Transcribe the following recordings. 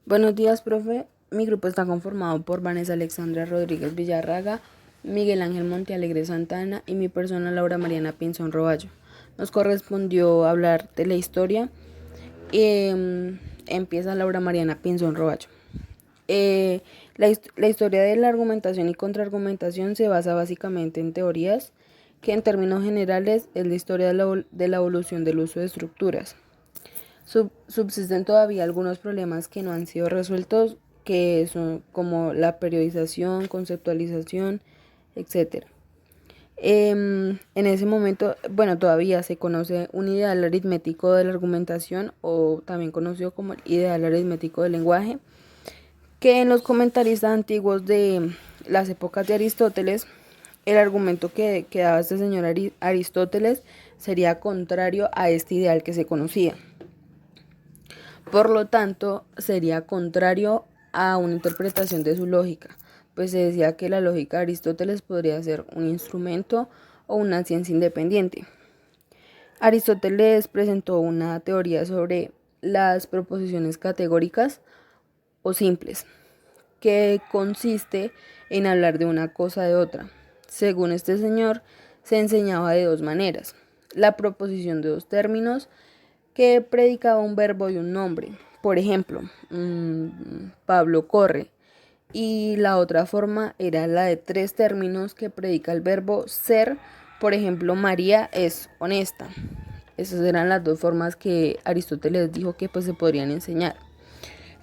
Buenos días, profe. Mi grupo está conformado por Vanessa Alexandra Rodríguez Villarraga, Miguel Ángel Montealegre Santana y mi persona Laura Mariana Pinzón Roballo. Nos correspondió hablar de la historia. Empieza Laura Mariana Pinzón Roballo. La historia de la argumentación y contraargumentación se basa básicamente en teorías que en términos generales es la historia de la evolución del uso de estructuras. Subsisten todavía algunos problemas que no han sido resueltos, que son como la periodización, conceptualización, etcétera. En ese momento, bueno, todavía se conoce un ideal aritmético de la argumentación, o también conocido como el ideal aritmético del lenguaje, que en los comentaristas antiguos de las épocas de Aristóteles, el argumento que daba este señor Aristóteles sería contrario a este ideal que se conocía. Por lo tanto, sería contrario a una interpretación de su lógica, pues se decía que la lógica de Aristóteles podría ser un instrumento o una ciencia independiente. Aristóteles presentó una teoría sobre las proposiciones categóricas o simples, que consiste en hablar de una cosa de otra. Según este señor, se enseñaba de dos maneras: la proposición de dos términos, que predicaba un verbo y un nombre. Por ejemplo, Pablo corre. Y la otra forma era la de tres términos, que predica el verbo ser. Por ejemplo, María es honesta. Esas eran las dos formas que Aristóteles dijo que pues se podrían enseñar.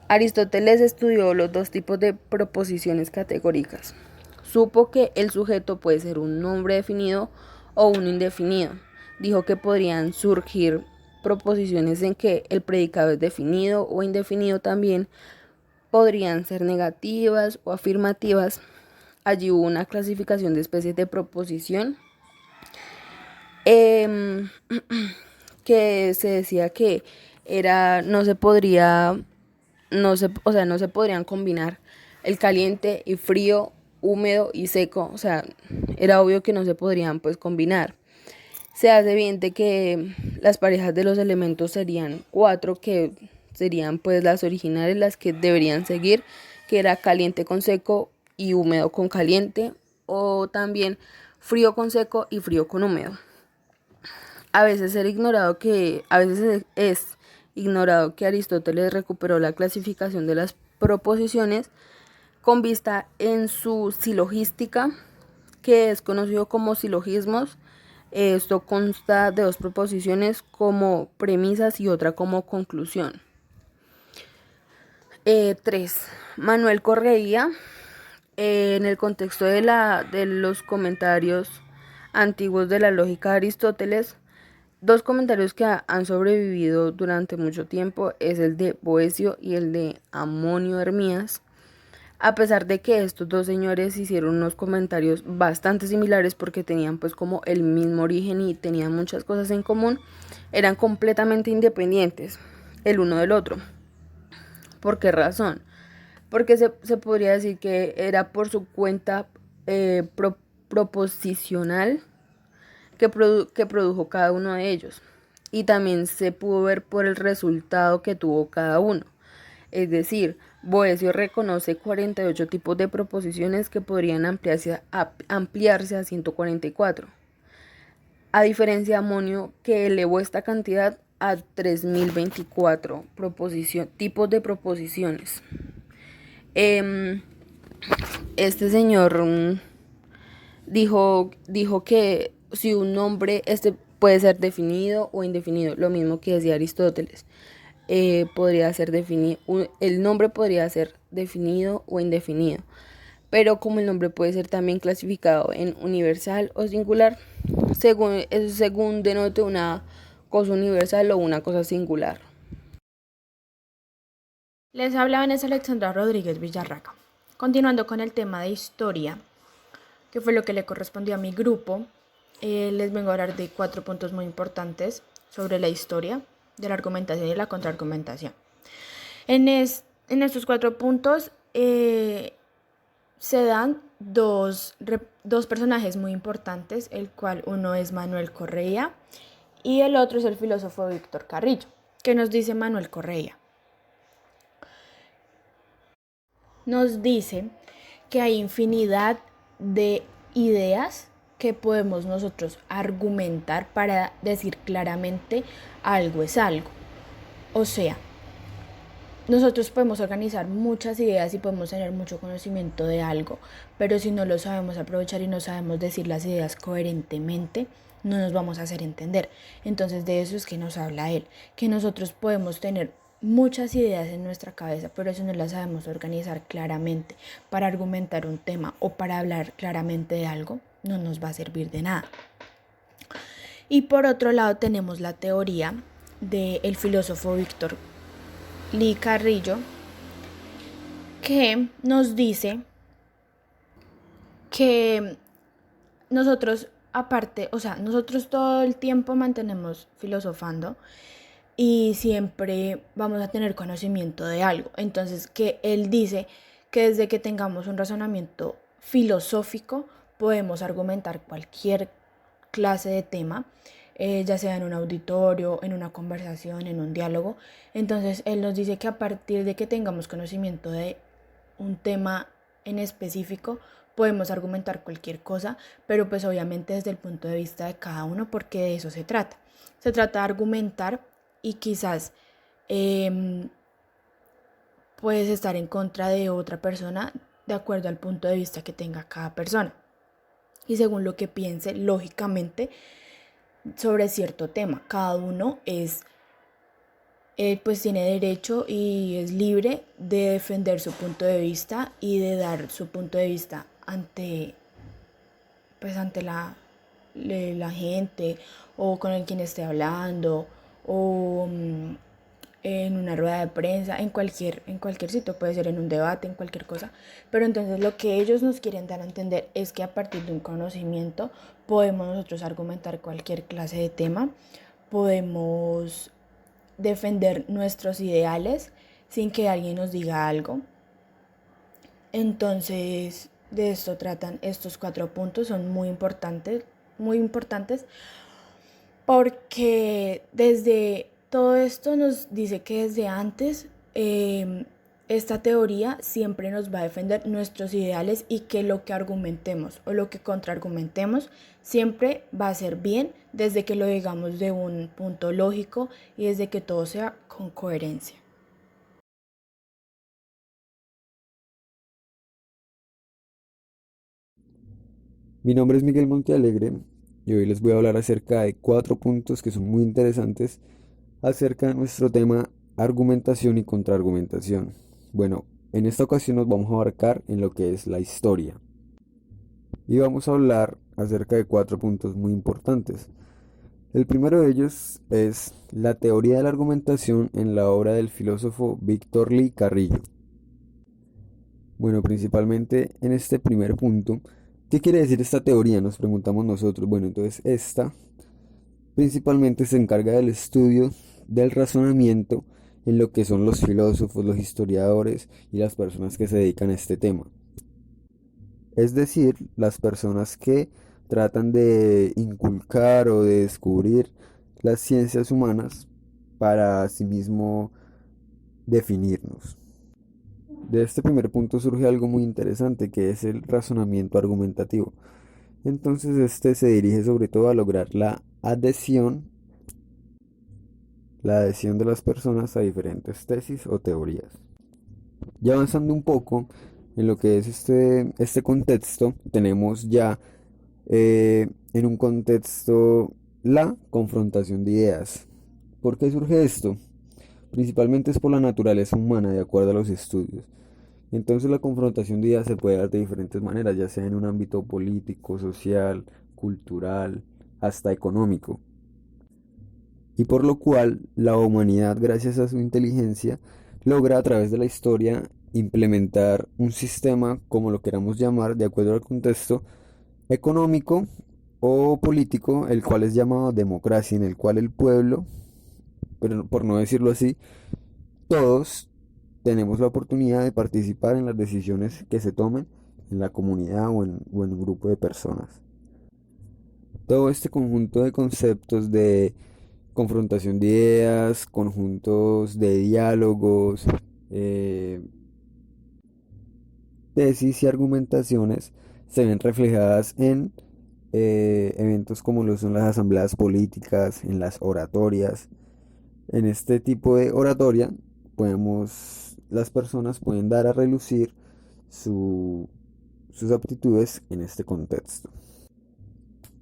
Aristóteles estudió los dos tipos de proposiciones categóricas. Supo que el sujeto puede ser un nombre definido o un indefinido. Dijo que podrían surgir proposiciones en que el predicado es definido o indefinido también. Podrían ser negativas o afirmativas. Allí hubo una clasificación de especies de proposición, eh, que se decía que no se podría, no se podrían combinar el caliente y frío, húmedo y seco. O sea, era obvio que no se podrían pues combinar. Se hace evidente que las parejas de los elementos serían cuatro, que serían pues las originales, las que deberían seguir, que era caliente con seco y húmedo con caliente, o también frío con seco y frío con húmedo. A veces es ignorado que Aristóteles recuperó la clasificación de las proposiciones con vista en su silogística, que es conocido como silogismos. Esto consta de dos proposiciones como premisas y otra como conclusión. 3. Manuel Correia, en el contexto de los comentarios antiguos de la lógica de Aristóteles, dos comentarios que han sobrevivido durante mucho tiempo es el de Boecio y el de Amonio Hermías. A pesar de que estos dos señores hicieron unos comentarios bastante similares, porque tenían pues como el mismo origen y tenían muchas cosas en común, eran completamente independientes el uno del otro. ¿Por qué razón? Porque se podría decir que era por su cuenta proposicional que produjo cada uno de ellos. Y también se pudo ver por el resultado que tuvo cada uno. Es decir, Boecio reconoce 48 tipos de proposiciones que podrían ampliarse a 144. A diferencia de Amonio, que elevó esta cantidad a 3024 tipos de proposiciones. Este señor dijo que si un nombre puede ser definido o indefinido, lo mismo que decía Aristóteles. Podría ser definido, el nombre podría ser definido o indefinido, pero como el nombre puede ser también clasificado en universal o singular, según denote una cosa universal o una cosa singular. Les habla Vanessa Alexandra Rodríguez Villarraga. Continuando con el tema de historia, que fue lo que le correspondió a mi grupo, les vengo a hablar de 4 puntos muy importantes sobre la historia, de la argumentación y la contraargumentación. En estos 4 puntos se dan dos personajes muy importantes, el cual uno es Manuel Correia y el otro es el filósofo Víctor Carrillo. ¿Qué nos dice Manuel Correia? nos dice que hay infinidad de ideas que podemos nosotros argumentar para decir claramente algo es algo. O sea, nosotros podemos organizar muchas ideas y podemos tener mucho conocimiento de algo, pero si no lo sabemos aprovechar y no sabemos decir las ideas coherentemente, no nos vamos a hacer entender. Entonces de eso es que nos habla él, que nosotros podemos tener muchas ideas en nuestra cabeza, pero si no las sabemos organizar claramente para argumentar un tema o para hablar claramente de algo, no nos va a servir de nada. Y por otro lado tenemos la teoría del filósofo Víctor Lee Carrillo, que nos dice que nosotros aparte, o sea, nosotros todo el tiempo mantenemos filosofando y siempre vamos a tener conocimiento de algo. Entonces, que él dice que desde que tengamos un razonamiento filosófico podemos argumentar cualquier clase de tema, ya sea en un auditorio, en una conversación, en un diálogo. Entonces, él nos dice que a partir de que tengamos conocimiento de un tema en específico, podemos argumentar cualquier cosa, pero pues obviamente desde el punto de vista de cada uno, porque de eso se trata. Se trata de argumentar y quizás puedes estar en contra de otra persona de acuerdo al punto de vista que tenga cada persona y según lo que piense lógicamente sobre cierto tema. Cada uno pues tiene derecho y es libre de defender su punto de vista y de dar su punto de vista ante la gente o con el quien esté hablando o en una rueda de prensa, en cualquier sitio, puede ser en un debate, en cualquier cosa. Pero entonces lo que ellos nos quieren dar a entender es que a partir de un conocimiento podemos nosotros argumentar cualquier clase de tema, podemos defender nuestros ideales sin que alguien nos diga algo. Entonces, de esto tratan estos 4 puntos, son muy importantes porque desde todo esto nos dice que desde antes esta teoría siempre nos va a defender nuestros ideales y que lo que argumentemos o lo que contraargumentemos siempre va a ser bien desde que lo digamos de un punto lógico y desde que todo sea con coherencia. Mi nombre es Miguel Montealegre y hoy les voy a hablar acerca de 4 puntos que son muy interesantes acerca de nuestro tema argumentación y contraargumentación. Bueno, en esta ocasión nos vamos a abarcar en lo que es la historia y vamos a hablar acerca de 4 puntos muy importantes. El primero de ellos es la teoría de la argumentación en la obra del filósofo Víctor Lee Carrillo. Bueno, principalmente en este primer punto, ¿qué quiere decir esta teoría? Nos preguntamos nosotros. Bueno, entonces esta principalmente se encarga del estudio del razonamiento en lo que son los filósofos, los historiadores y las personas que se dedican a este tema. Es decir, las personas que tratan de inculcar o de descubrir las ciencias humanas para asimismo definirnos. De este primer punto surge algo muy interesante que es el razonamiento argumentativo. Entonces este se dirige sobre todo a lograr la adhesión de las personas a diferentes tesis o teorías. Ya avanzando un poco en lo que es este contexto, tenemos ya en un contexto la confrontación de ideas. ¿Por qué surge esto? Principalmente es por la naturaleza humana, de acuerdo a los estudios. Entonces la confrontación de ideas se puede dar de diferentes maneras, ya sea en un ámbito político, social, cultural, hasta económico. Y por lo cual la humanidad, gracias a su inteligencia, logra a través de la historia implementar un sistema, como lo queramos llamar, de acuerdo al contexto económico o político, el cual es llamado democracia, en el cual el pueblo, pero por no decirlo así, todos tenemos la oportunidad de participar en las decisiones que se tomen en la comunidad o en un grupo de personas. Todo este conjunto de conceptos de confrontación de ideas, conjuntos de diálogos, tesis y argumentaciones se ven reflejadas en eventos como lo son las asambleas políticas, en las oratorias. En este tipo de oratoria las personas pueden dar a relucir sus aptitudes en este contexto.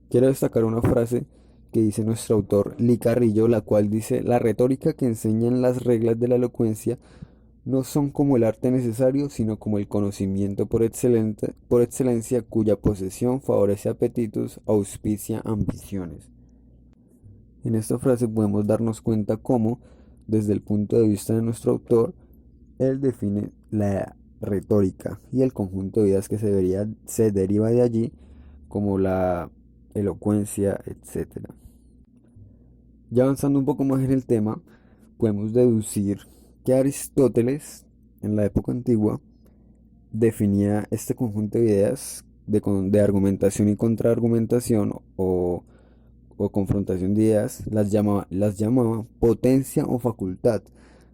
Quiero destacar una frase que dice nuestro autor Lee Carrillo, la cual dice: la retórica que enseñan las reglas de la elocuencia no son como el arte necesario, sino como el conocimiento por excelencia cuya posesión favorece apetitos, auspicia ambiciones. En esta frase podemos darnos cuenta cómo, desde el punto de vista de nuestro autor, él define la retórica y el conjunto de ideas que se deriva de allí, como la elocuencia, etc. Ya avanzando un poco más en el tema, podemos deducir que Aristóteles, en la época antigua, definía este conjunto de ideas de argumentación y contraargumentación o confrontación de ideas, las llamaba potencia o facultad,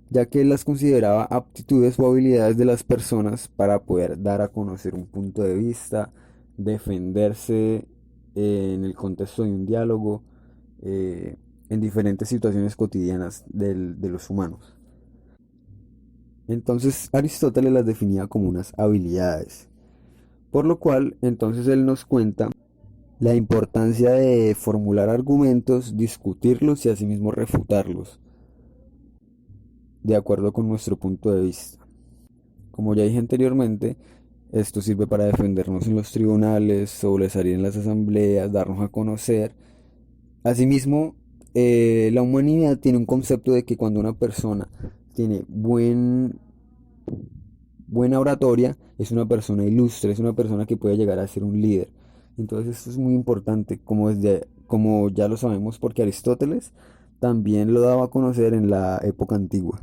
ya que él las consideraba aptitudes o habilidades de las personas para poder dar a conocer un punto de vista, defenderse en el contexto de un diálogo, en diferentes situaciones cotidianas de los humanos. Entonces Aristóteles las definía como unas habilidades, por lo cual entonces él nos cuenta la importancia de formular argumentos, discutirlos y asimismo refutarlos, de acuerdo con nuestro punto de vista. Como ya dije anteriormente, esto sirve para defendernos en los tribunales, sobresalir en las asambleas, darnos a conocer. Asimismo, la humanidad tiene un concepto de que cuando una persona tiene buena oratoria, es una persona ilustre, es una persona que puede llegar a ser un líder. Entonces esto es muy importante, como ya lo sabemos, porque Aristóteles también lo daba a conocer en la época antigua.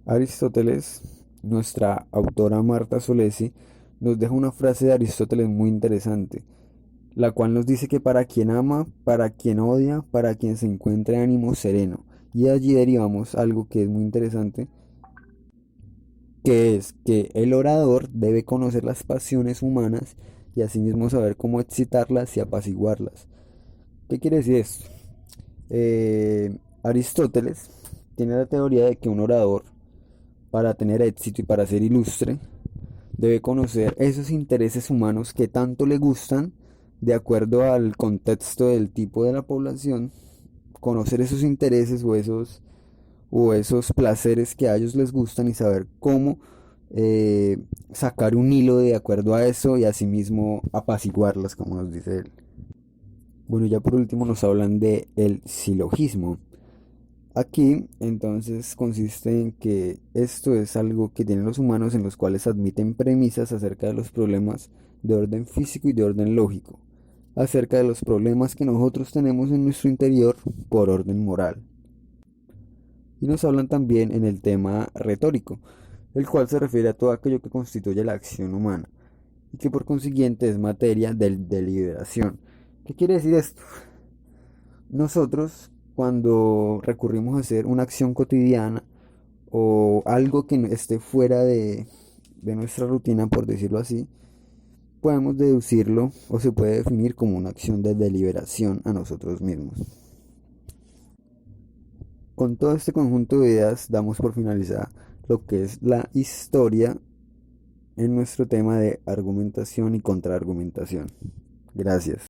Aristóteles, nuestra autora Marta Solesi, nos deja una frase de Aristóteles muy interesante, la cual nos dice que para quien ama, para quien odia, para quien se encuentre ánimo sereno. Y de allí derivamos algo que es muy interesante, que es que el orador debe conocer las pasiones humanas y asimismo saber cómo excitarlas y apaciguarlas. ¿Qué quiere decir esto? Aristóteles tiene la teoría de que un orador, para tener éxito y para ser ilustre, debe conocer esos intereses humanos que tanto le gustan de acuerdo al contexto del tipo de la población, conocer esos intereses o esos placeres que a ellos les gustan y saber cómo sacar un hilo de acuerdo a eso y asimismo apaciguarlas, como nos dice él. Bueno, ya por último nos hablan de el silogismo. Aquí entonces consiste en que esto es algo que tienen los humanos, en los cuales admiten premisas acerca de los problemas de orden físico y de orden lógico, acerca de los problemas que nosotros tenemos en nuestro interior por orden moral. Y nos hablan también en el tema retórico, el cual se refiere a todo aquello que constituye la acción humana y que por consiguiente es materia de deliberación. ¿Qué quiere decir esto? Nosotros, cuando recurrimos a hacer una acción cotidiana o algo que esté fuera de nuestra rutina, por decirlo así, podemos deducirlo o se puede definir como una acción de deliberación a nosotros mismos. Con todo este conjunto de ideas damos por finalizada lo que es la historia en nuestro tema de argumentación y contraargumentación. Gracias.